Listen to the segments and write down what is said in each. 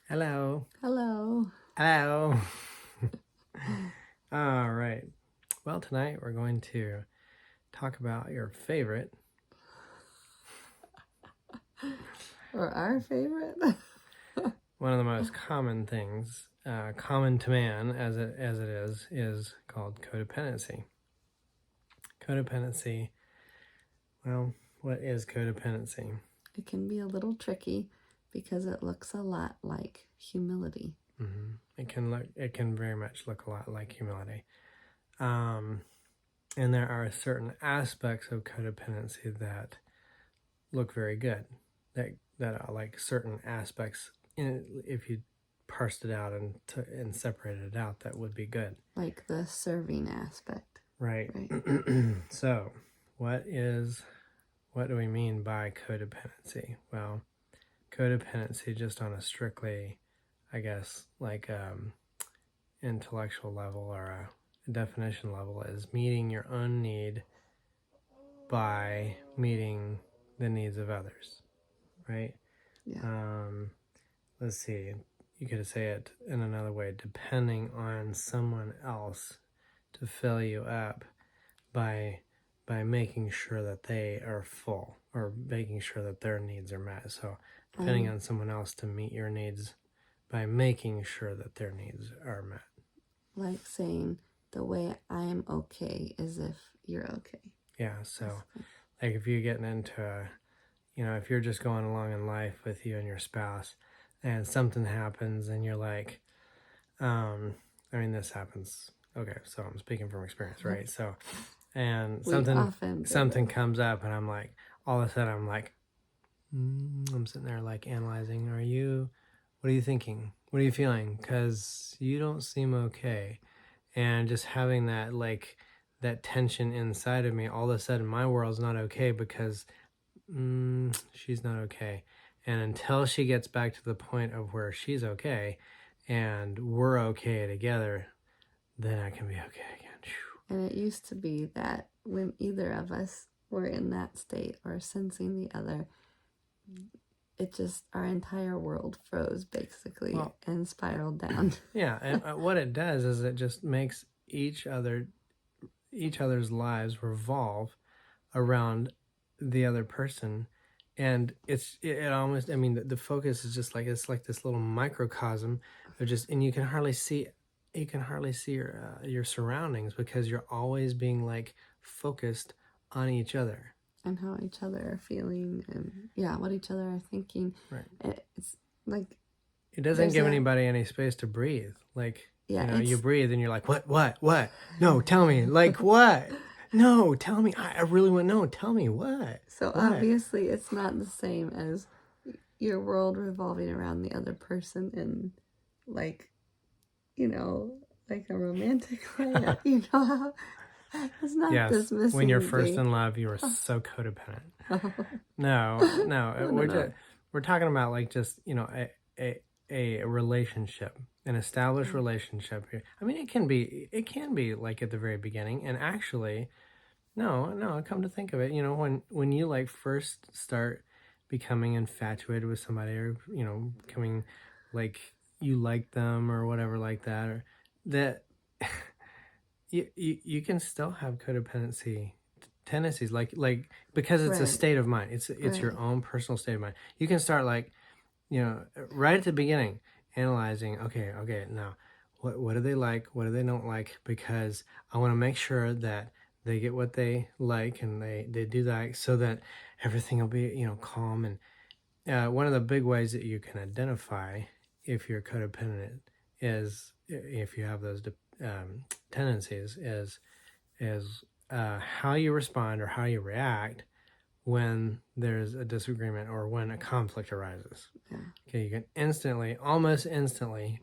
Hello. Hello. Hello. All right. Well, tonight we're going to talk about your favorite. Or our favorite. One of the most common things, common to man as it is called codependency. Codependency. Well, what is codependency? It can be a little tricky because it looks a lot like humility. Mm-hmm. It can very much look a lot like humility. And there are certain aspects of codependency that look very good. That are like certain aspects. If you parsed it out and separated it out, that would be good. Like the serving aspect. Right. So, what do we mean by codependency? Well, codependency, just on a strictly, I guess, like intellectual level or a definition level, is meeting your own need by meeting the needs of others, right? Yeah. Let's see. You could say it in another way: depending on someone else to fill you up by making sure that they are full, or making sure that their needs are met. So depending on someone else to meet your needs by making sure that their needs are met. Like saying the way I am okay is if you're okay. Yeah. So like if you're getting into if you're just going along in life with you and your spouse and something happens and you're like, this happens. Okay, so I'm speaking from experience, right? So, and something comes up and I'm like, all of a sudden I'm like, I'm sitting there like analyzing, what are you thinking? What are you feeling? Because you don't seem okay. And just having that, like, that tension inside of me, all of a sudden my world's not okay because she's not okay. And until she gets back to the point of where she's okay and we're okay together, then I can be okay again. And it used to be that when either of us were in that state or sensing the other, it just, our entire world froze basically and spiraled down. Yeah, and what it does is it just makes each other's lives revolve around the other person. And it almost, the focus is just like, it's like this little microcosm of just, and you can hardly see your surroundings because you're always being like focused on each other and how each other are feeling and what each other are thinking. Right. It's like, it doesn't give anybody any space to breathe. Like, you breathe and you're like, what? No, tell me. Like, what? No, tell me. I really want to know. Tell me what. So obviously it's not the same as your world revolving around the other person in like, like a romantic way. How it's not this missing. When you're first in love, you are so codependent. No. We're talking about like just, a relationship, an established relationship. It can be like at the very beginning, and actually, no, come to think of it, when you like first start becoming infatuated with somebody, or, becoming like you like them or whatever like that, or that you can still have codependency tendencies, like because it's a state of mind. It's your own personal state of mind. You can start like, right at the beginning, analyzing, okay, now what do they like, what do they don't like, because I want to make sure that they get what they like and they do that, so that everything will be, calm. And one of the big ways that you can identify if you're codependent is, if you have those tendencies, is how you respond or how you react when there's a disagreement or when a conflict arises. Okay, you can almost instantly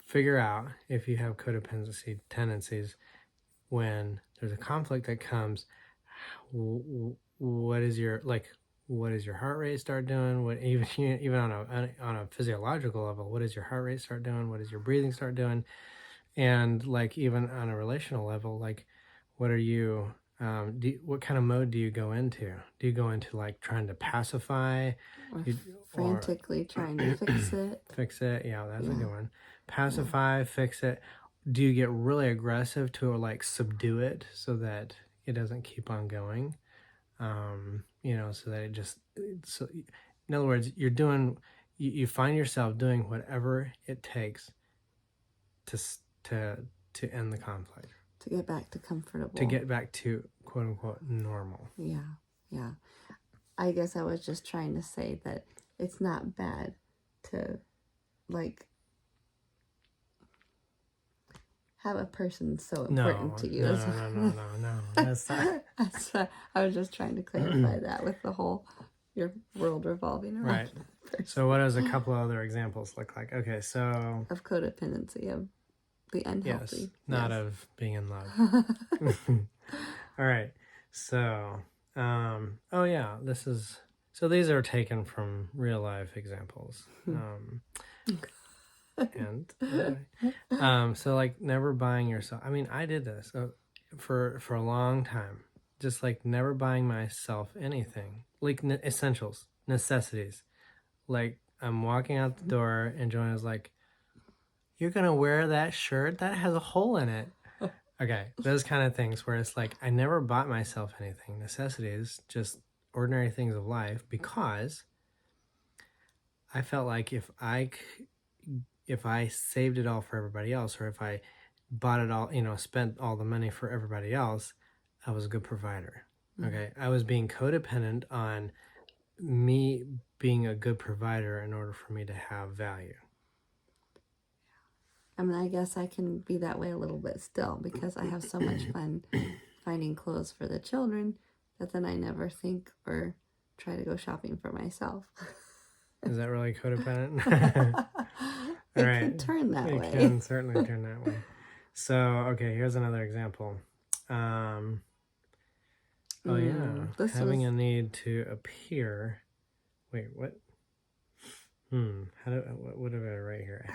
figure out if you have codependency tendencies when there's a conflict that comes. What is your heart rate start doing? What, even on a physiological level, what does your heart rate start doing? What does your breathing start doing? And like even on a relational level, like what are you what kind of mode do you go into? Do you go into like trying to pacify, Or you, frantically trying to fix it? Fix it? Yeah, that's a good one. Pacify, fix it. Do you get really aggressive to like subdue it so that it doesn't keep on going? So that it just so. In other words, you find yourself doing whatever it takes to to end the conflict. To get back to comfortable. To get back to quote unquote normal. Yeah. I guess I was just trying to say that it's not bad to like have a person so important to you. No. That's not. I was just trying to clarify that with the whole your world revolving around. Right. So what does a couple other examples look like? Okay, so of codependency, of the unhealthy. Yes, not of being in love. All right. So, these are taken from real life examples. So like never buying yourself. I mean, I did this for a long time. Just like never buying myself anything, like essentials, necessities. Like I'm walking out the door and Joanna's like, "You're gonna wear that shirt? That has a hole in it." Okay, those kind of things where it's like I never bought myself anything. Necessities, just ordinary things of life, because I felt like if I saved it all for everybody else, or if I bought it all, spent all the money for everybody else, I was a good provider. Okay, I was being codependent on me being a good provider in order for me to have value. I mean, I guess I can be that way a little bit still because I have so much fun finding clothes for the children that then I never think or try to go shopping for myself. Is that really codependent? It can turn that way. It can certainly turn that way. So, okay, here's another example. Having a need to appear. Wait, what? What do I write here?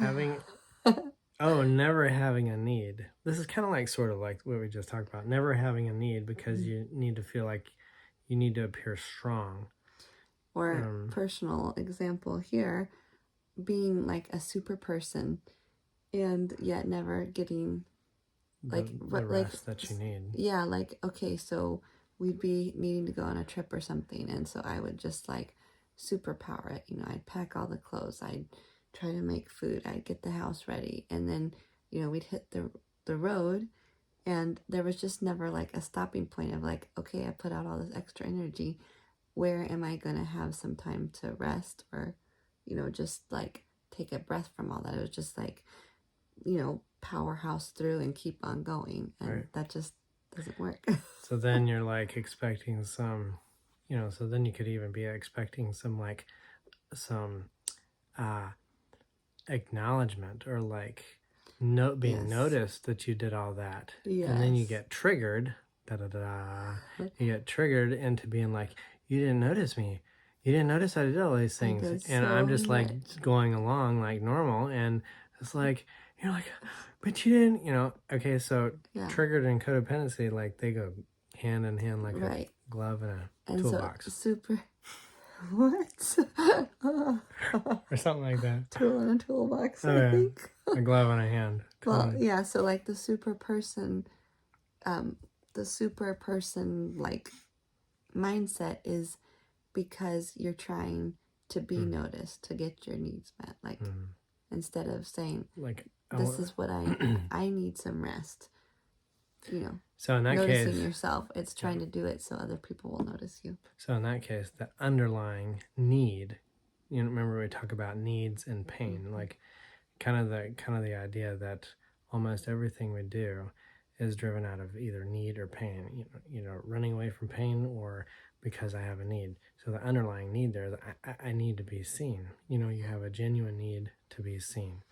Never having a need. This is kind of like sort of like what we just talked about. Never having a need because you need to feel like you need to appear strong. Or personal example here, being like a super person and yet never getting the rest that you need. Yeah, like, okay, so we'd be needing to go on a trip or something, and so I would just like superpower it. I'd pack all the clothes, I'd try to make food, I'd get the house ready, and then we'd hit the road, and there was just never like a stopping point of like, okay, I put out all this extra energy, where am I gonna have some time to rest or just like take a breath from all that? It was just like powerhouse through and keep on going, and that just doesn't work. So then you're like expecting some so then you could even be expecting some acknowledgement or like being noticed that you did all that. Yes. And then you get triggered you get triggered into being like, you didn't notice me, you didn't notice I did all these things, and I'm just like going along like normal, and it's like you're like, but you didn't, okay, so triggered and codependency, like they go hand in hand like a glove and a toolbox. So super what? Or something like that. Tool in a toolbox, I think. A glove in a hand. Well, yeah, so like the super person like mindset is because you're trying to be noticed, to get your needs met, like instead of saying like this is what I need some rest. So in that noticing case, yourself, it's trying to do it so other people will notice you. So in that case, the underlying need, remember we talk about needs and pain, like kind of the idea that almost everything we do is driven out of either need or pain, running away from pain or because I have a need. So the underlying need there, I need to be seen. You have a genuine need to be seen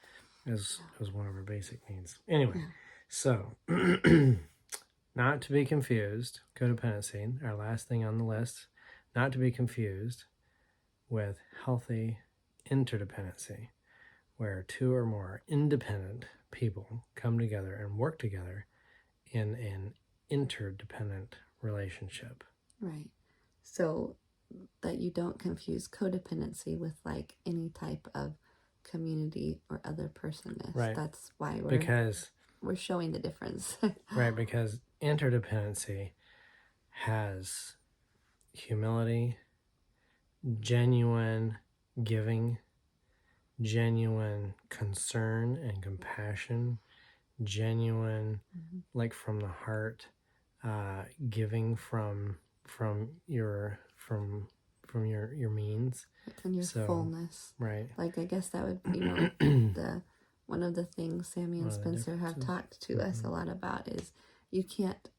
as one of our basic needs. Anyway, so not to be confused, codependency, our last thing on the list, not to be confused with healthy interdependency, where two or more independent people come together and work together in an interdependent relationship. Right. So that you don't confuse codependency with like any type of community or other personness. Right. That's why we're showing the difference. Right, because interdependency has humility, genuine giving, genuine concern and compassion, genuine, like from the heart, giving from your means and your fullness. Right. Like I guess that would the one of the things Sammy and Spencer have talked to us a lot about is you can't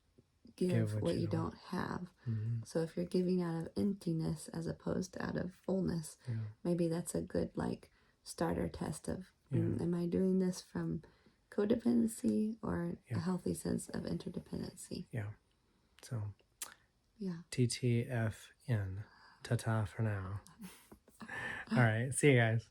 give what you don't have. So if you're giving out of emptiness as opposed to out of fullness, maybe that's a good like starter test of am I doing this from codependency or a healthy sense of interdependency? So TTFN. Ta-ta for now. All right. See you guys.